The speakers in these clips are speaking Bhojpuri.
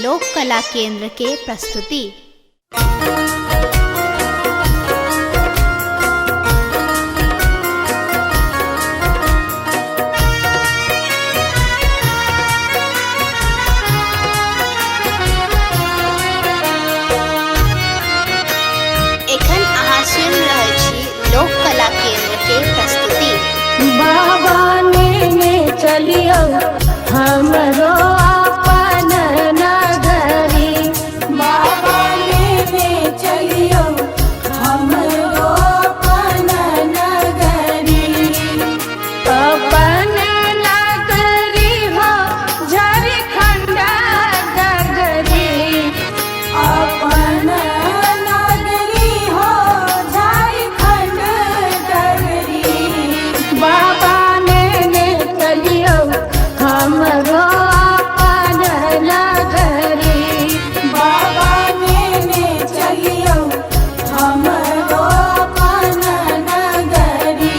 लोक कला केंद्र के प्रस्तुति। एखन अहाँ सुनि रहल छी लोक कला केंद्र के प्रस्तुति। बाबा ने चलियो हमरो अपन नगरी, बाबा ने चलियो हमरो अपन नगरी, अपन नगरी हो झारखंड नगरी, अपन नगरी हो झारखंड नगरी। बाबा ने चलियो हमरो अपन नगरी, बाबा ने चलियो हमरो अपन नगरी।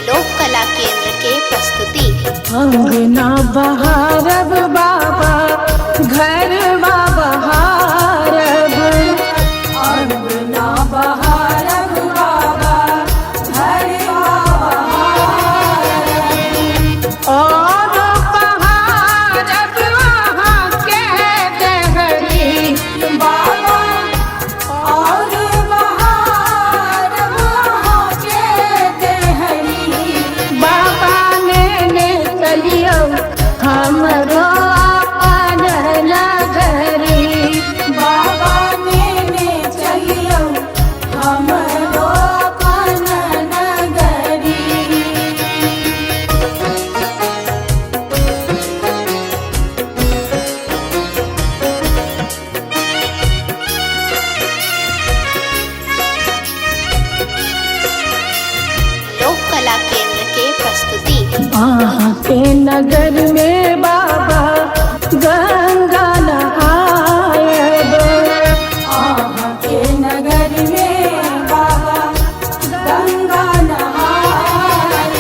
लोक कला केंद्र के प्रस्तुति। अंगना बहारब बाबा घरवा बहारब, अंगना बहारब बाबा घरवा बहारब, और बहारब वहाँ के देहरी बाबा, और बहारब वहाँ के देहरी। बाबा ने चलियो हमरो अपन नगरी, बाबा ने चलियो हमरो अपन नगरी। लोक कला केंद्र के प्रस्तुति। वहाँ के नगर में बाबा गंगा नहायब, वहाँ के नगर में बाबा गंगा नहायब,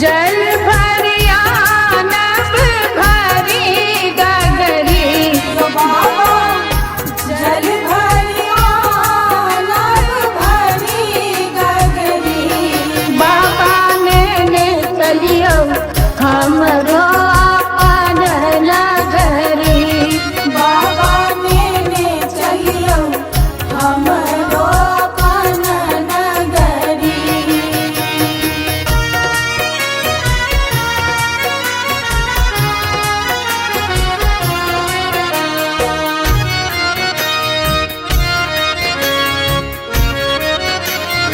जल भरियानब भरी गगरी बाबा, जल भरियानब भरी गगरी। बाबा ने चलियो हमरो अपन नगरी, बाबा ने चलियो हमरो अपन नगरी।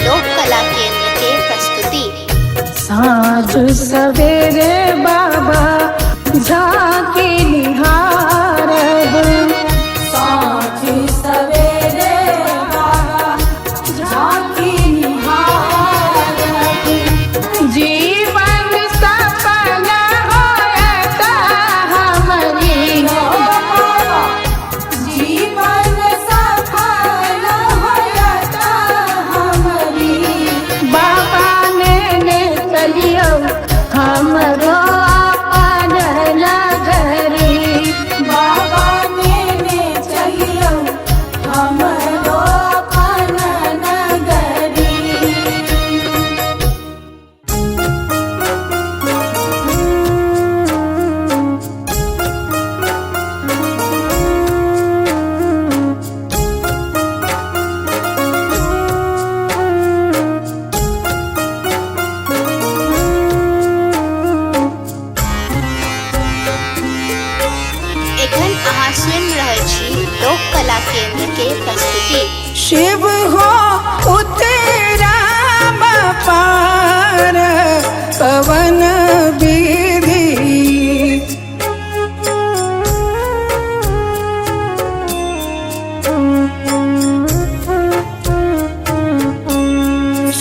लोक कला केंद्र के प्रस्तुति। साँझ सवेरे बाबा झांकी निहारब, साँझ सवेरे बाबा झांकी निहारब, जीवन सफल होयत हमरी बाबा, जीवन सफल होयत हमरी। बाबा ने चलियो हमरो अपन नगरी, बाबा ने चलियो हमरो अपन नगरी। एखन अहाँ सुनि रहल छी लोक कला केंद्र के प्रस्तुति। शिव हो उतरा पार पवन विधि,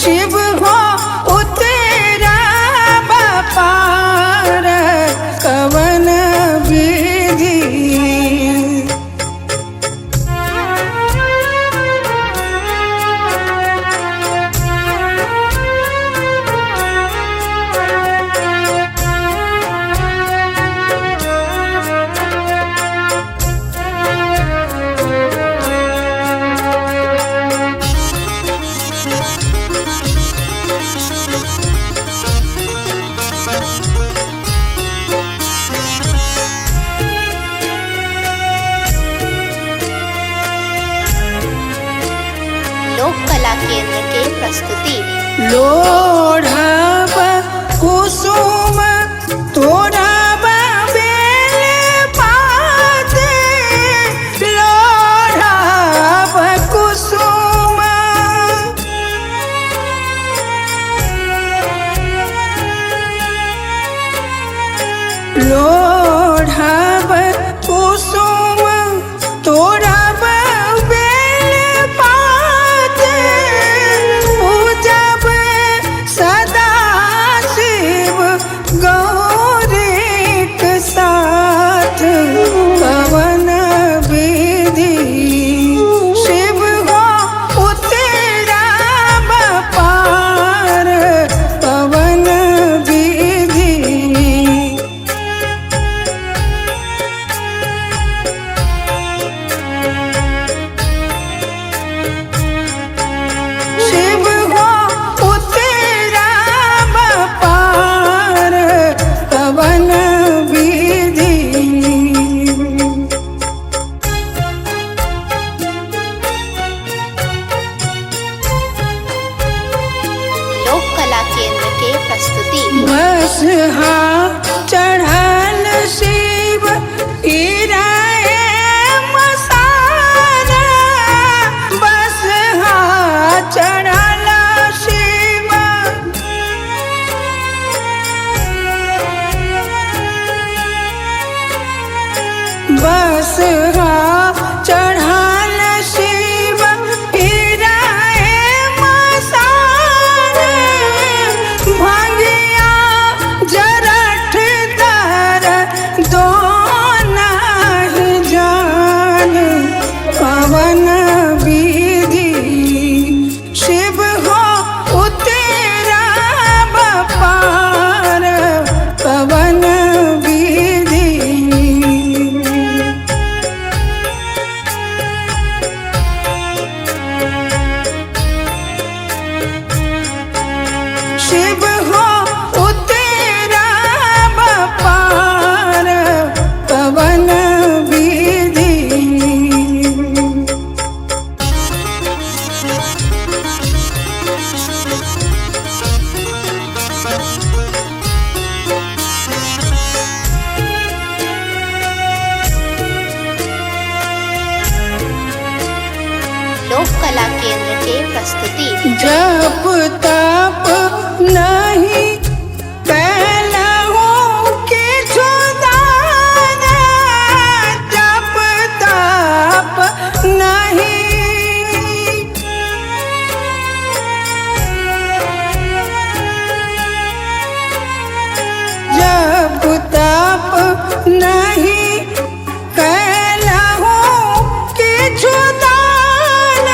शिव हो उतरा लोढ़ब कुसुम तोड़ब बेल पात लोढ़ब कुसुम लोढ़ब कुसुम तोड़ब बेल पात पूजब सदा शिव गौरीक साथ पवन विधि शिव हो उतरब पार पवन विधि शिव हो उतरब पार पवन विधि लोक कला केंद्र के प्रस्तुति बस चढ़ल शिव गिराए मसारा बस चढ़ल शिव बस चढ़ल शिव गिराए मसारा भंगिया जरठ दर दो नहीं जान पवन विधि शिव हो उतरब पार पवन विधि शिव हो उतरब पार पवन विधि लोक कला केंद्र के प्रस्तुति जप तप नहीं कैलहु किछु दान जप तप नहीं जप तप नहीं कैलहु किछु दान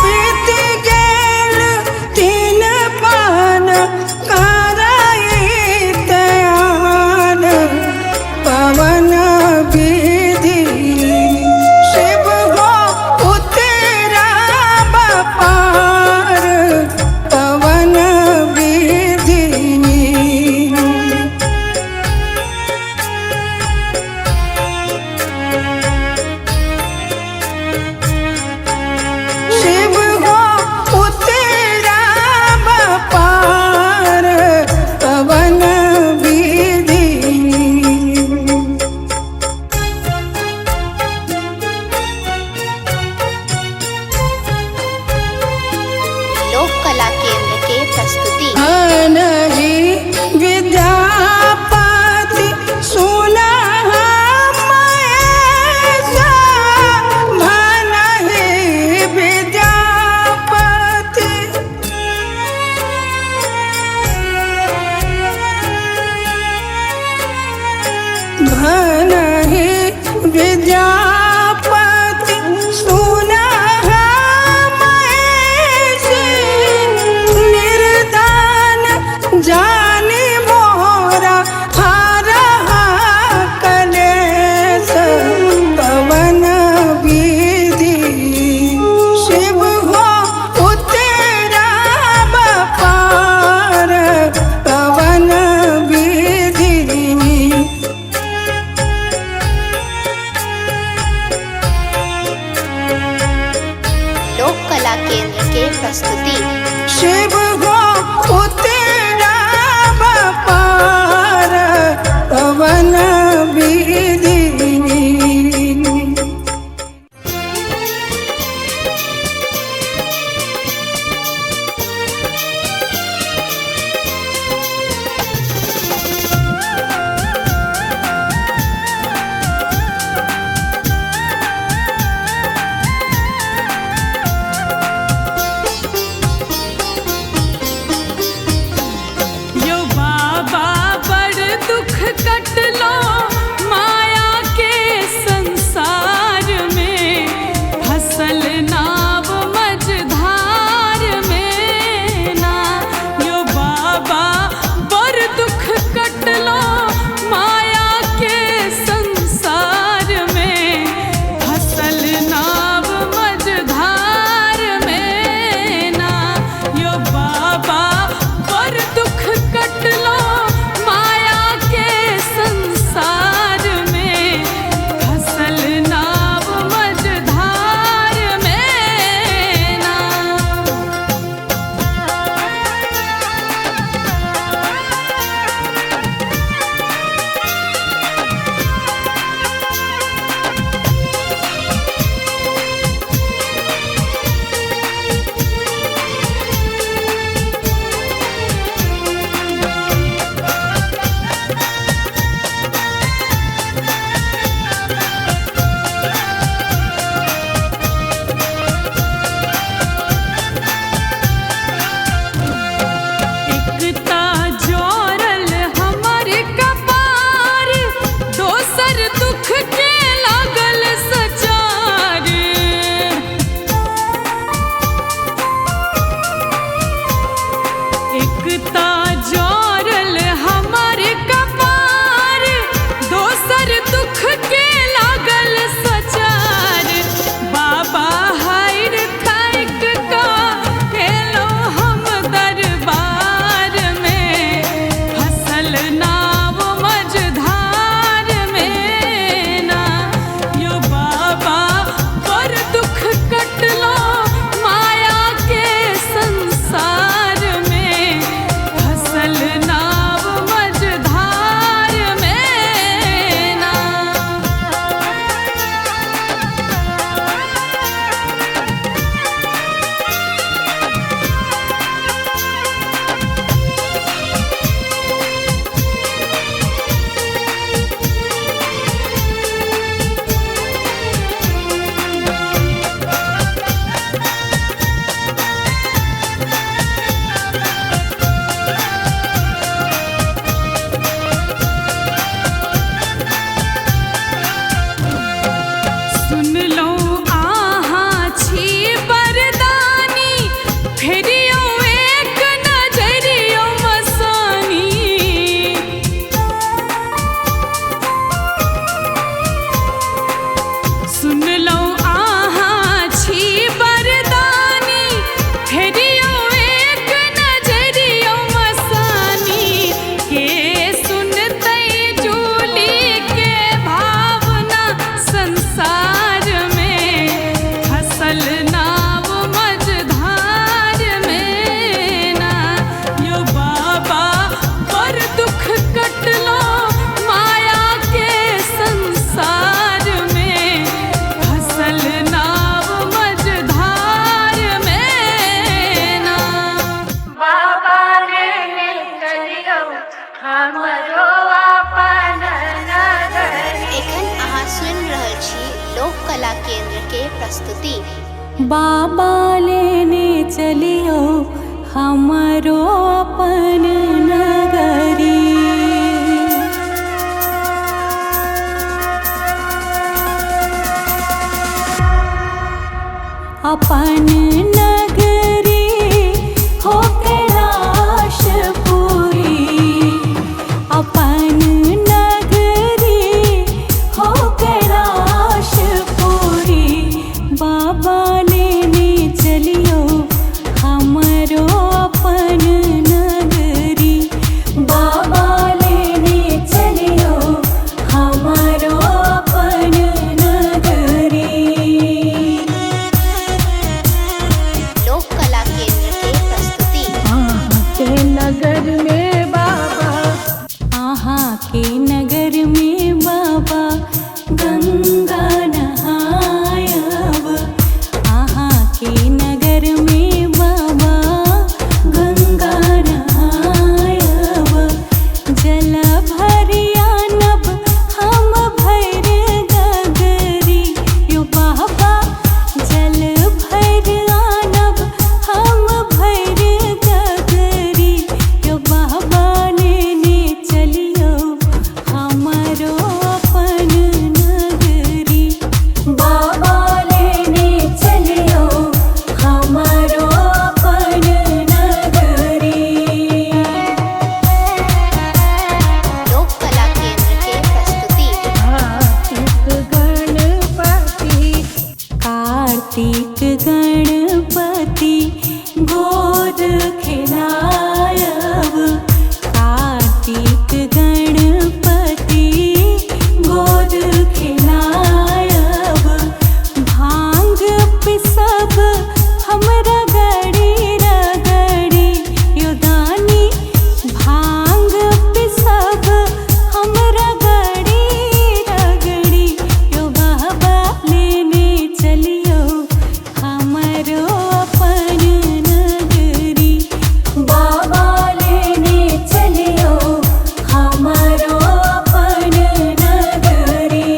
बीत गेल 3 पान करैत आन पवन विधि शिव हो उतरब पार पवन विधि हमरो अपन नगरी। एखन अहाँ सुनि रहल छी लोक कला केंद्र के प्रस्तुति। बाबा लेने चलियो हमरो अपन नगरी। अपन नगरी हो कैलाशपुरी, अपन नगरी हो कैलाशपुरी। बाबा लेने चलियो हमरो अपन नगरी। बाबा लेने चलियो हमरो अपन नगरी। लोक कला केंद्र के प्रस्तुति। के नगर में बाबा, आहा के नगर में बाबा गंगा नहायब। आहा के नगर में बाबा गंगा नहायब। जल भरियानब हम भैर गगरी यो बाबा। जल भरियानब हम भैर गगरी यो बाबा। लेने चलियो हमरो अपन नगरी। बाबा लेने चलियो हमरो अपन नगरी। लोक कला केंद्र के प्रस्तुति। कार्तिक कार्तिक गणपति, गणपति गोद खिलायब। कार्तिक गणपति गोद खिलायब। भांग पिसब हमरा गड़ी रगड़ी यो दानी। भांग पिसब हमरा गड़ी रगड़ी यो बाबा। लेने चलियो हमरो अपन नगरी। बाबा लेने चलियो हमरो अपन नगरी।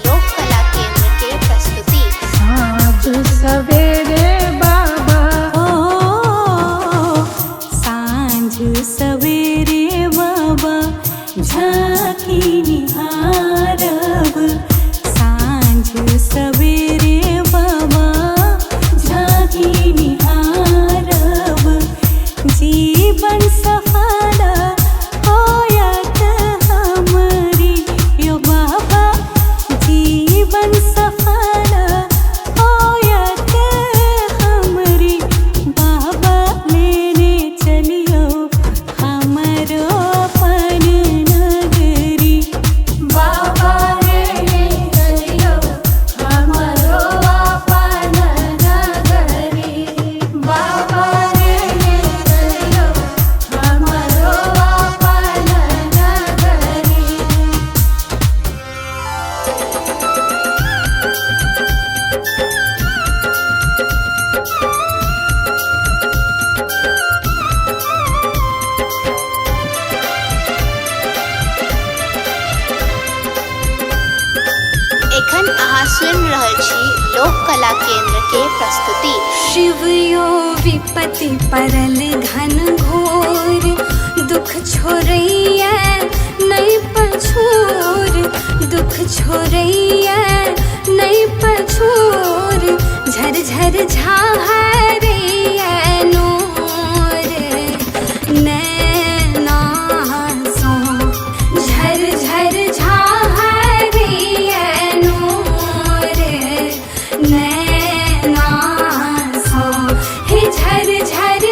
लोक कला केंद्र के प्रस्तुति। साँझ सवेरे बाबा, ओ सांझ सवेरे बाबा झांकी निहारब। सांझ सवेरे बाबा झांकी निहारब। जीवन सफल होयत हमरी यो बाबा। जीवन सफल होयत हमरी। बाबा लेने चलियो हमरो अपन नगरी। बाबा लेने चलियो हमरो अपन नगरी। बाबा लेने चलियो हमरो अपन नगरी। एखन अहाँ सुनि रहल छी लोक कला केंद्र के प्रस्तुति। शिवयो विपत्ति परल घन घोर। दुख छोड़ैया नहीं पछोर। दुख छोड़ैया नहीं पछोर। झर झर झाहरैया नोर। नैना सो झर झर झाहरैया नोर। नैना सो हे झर झर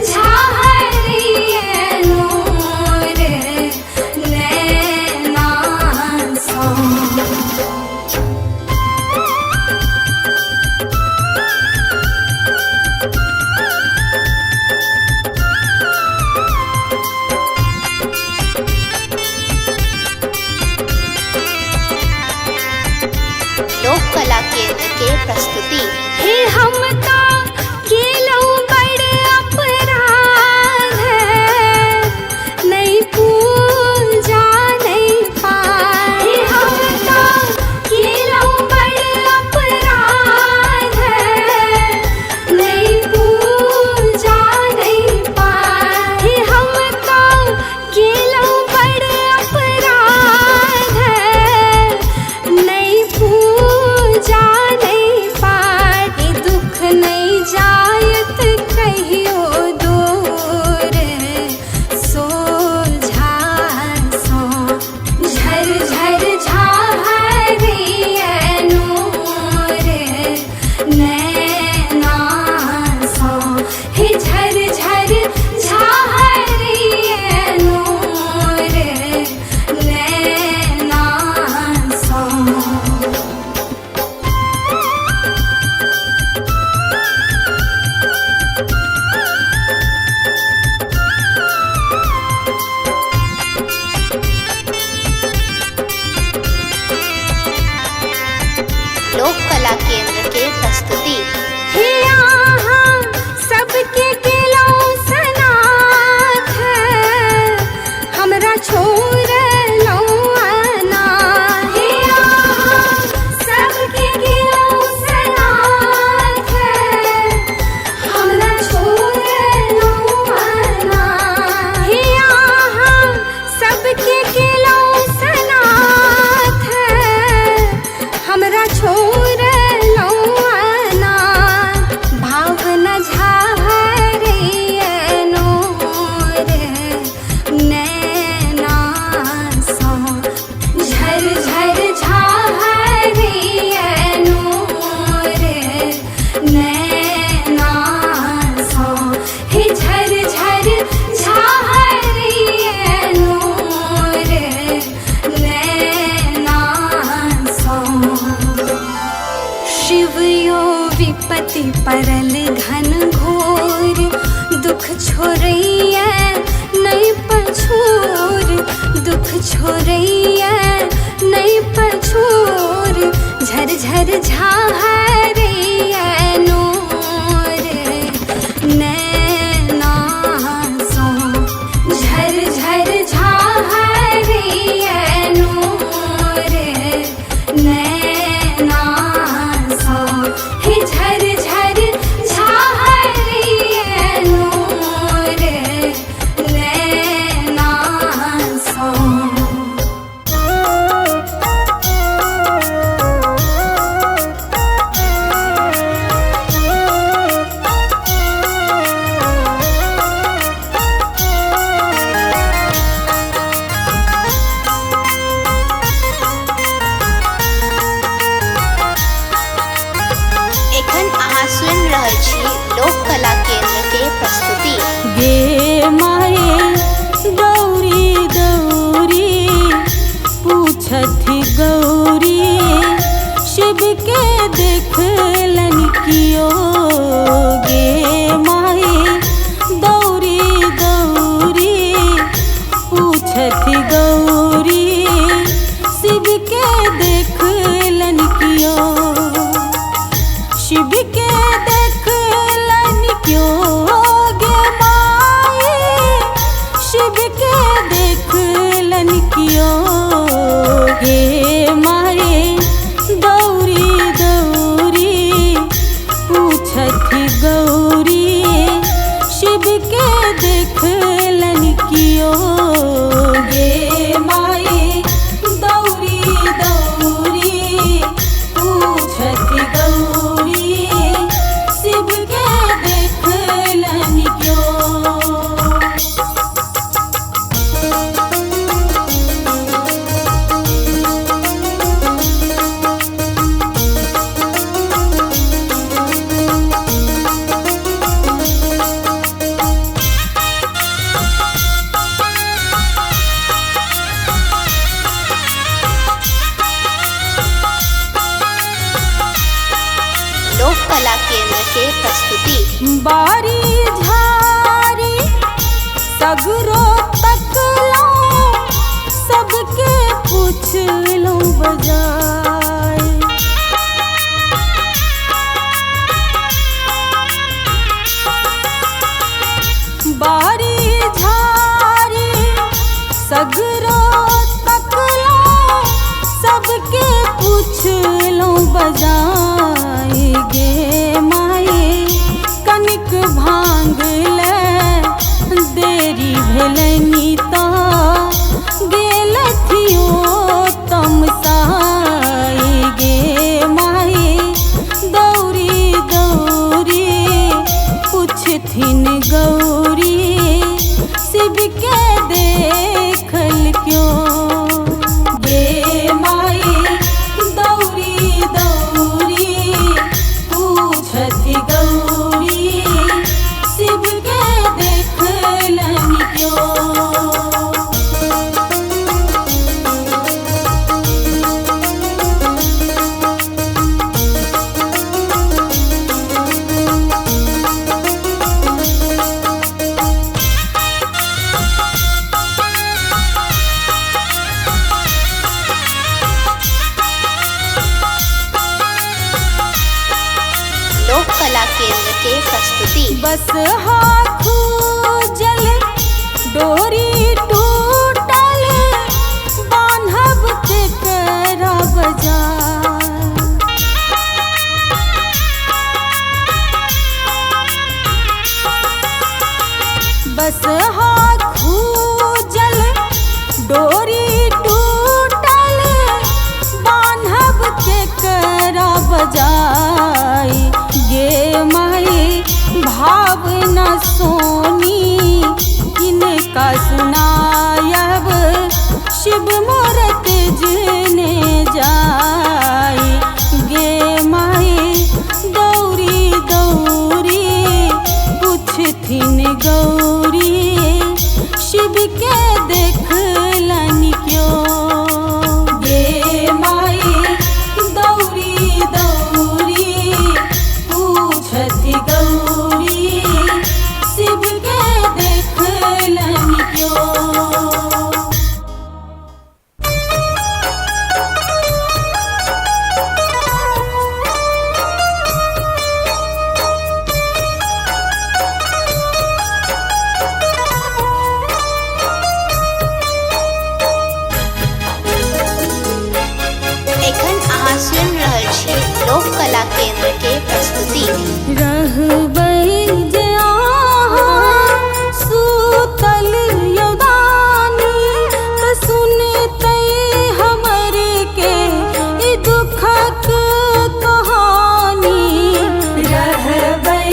झाहरैया नोर। नैना सो। कला केंद्र के प्रस्तुति। हे हम ता केलऊ बड़ अपराध है, नहीं पूजा नहीं पाए। हे हम ता केलऊ बड़ अपराध है, नहीं पूजा नहीं पाए। हे हम ता केलऊ बड़ अपराध है, नहीं पूजा नहीं पाए। दुख नहीं जायत कहियो दूर, सोझा सो झर झर झारिए नूर, नैना सो हे झर झर झारिए नूर, नैना सो। लोक कला केंद्र के प्रस्तुति। हे यहाँ सबके केलऊ सनाथ है, हमरा छोड़ लौआना। हे यहाँ सबके केलऊ सनाथ है, हमरा छोड़ लौआना। हे यहाँ सबके केलऊ सनाथ है, हमरा छोड़ लौआना। भावना झारिए नूर, नैना सो झर झर झारिए नूर, नैना सो हे झर झर झारिए नूर, नैना सो। शिव यो विपत्ति परल घन घोर, दुख छोड़ैया नहीं पछोर, दुख छोड़ैया नहीं पछोर। झर झर झारिए नूर, नैना सो झर झर झारिए नूर, नैना सो हे झर झर झारिए नूर, नैना सो। एखन अहाँ सुनि रहल छी लोक कला केंद्र के प्रस्तुति। गे माए गौरी गौरी पूछथि गौरी, शिव के देखलन कियो। गे माए गौरी गौरी पूछथि गौरी, शिव के देखलन कियो। शिव के देखलन क्यों गे माए, शिव के देखलन क्यों। गे माए गौरी गौरी पूछथि गौरी, शिव के देखलन क्यों। गे माए गौरी गौरी पूछथि गौरी, शिव के देखलन क्यों। लोक कला केंद्र के प्रस्तुति। बारी झारी सगरो तकलो, सबके पूछलो बजाय। पूछलहुँ बजाए गे माई कनिक भांग ले देरी भेलनि तऽ गेलथियो तमसाए गे माई दौरी दौरी पूछथिन गौरी शिव के देखल क्यों गे माई दौरी दौरी पूछथि गौरी शिव के देखलन क्यों। लोक कला केंद्र के प्रस्तुति बस हाथू जल डोरी टूटल बान्हब केकरा बजार बस हाथू जल डोरी टूटल बान्हब केकरा बजाई गे माई भाव न सोनी किनका सुनायब शिव मूरत जने जाई गे माई दौरी दौरी पूछथिन गौरी शिव के देखलन क्यों गे माई दौरी दौरी पूछथि गौरी शिव के देखलन क्यों। एखन अहाँ सुनि रहल छी लोक कला केंद्र के प्रस्तुति रहबै जे अहाँ सुतल यौदानी तऽ सुनतै हमर के ई दुखक कहानी रहबै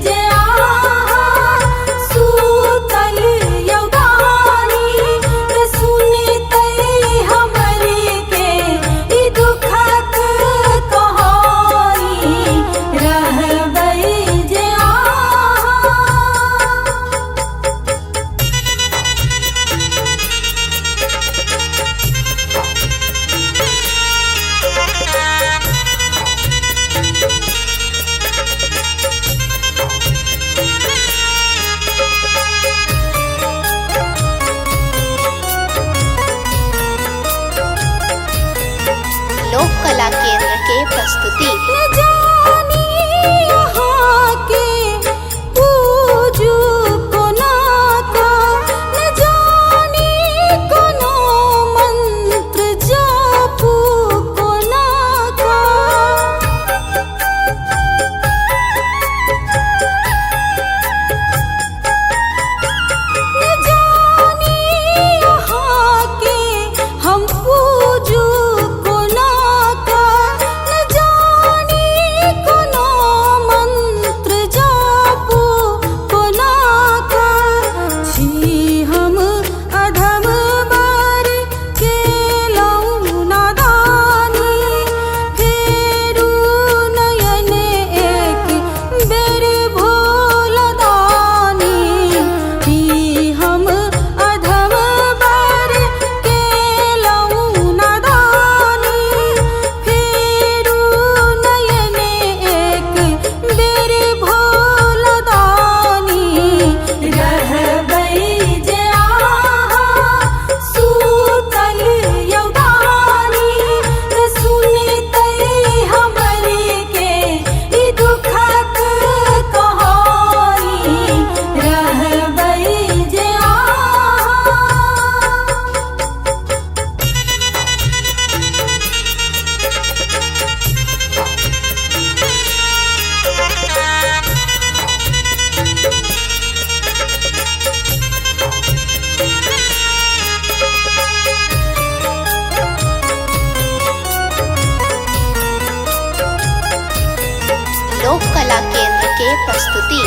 जे अहाँ सुतल यौदानी तऽ सुनतै हमर के ई दुखक कहानी रहबै जे अहाँ लोक कला केंद्र के प्रस्तुति न जानी यहाँ के पूजू कोना का न जानी कोनो मंत्र जापू कोना का न जानी यहाँ के हम पूजू कोना का न जानी कोनो मंत्र जा प्रस्तुति।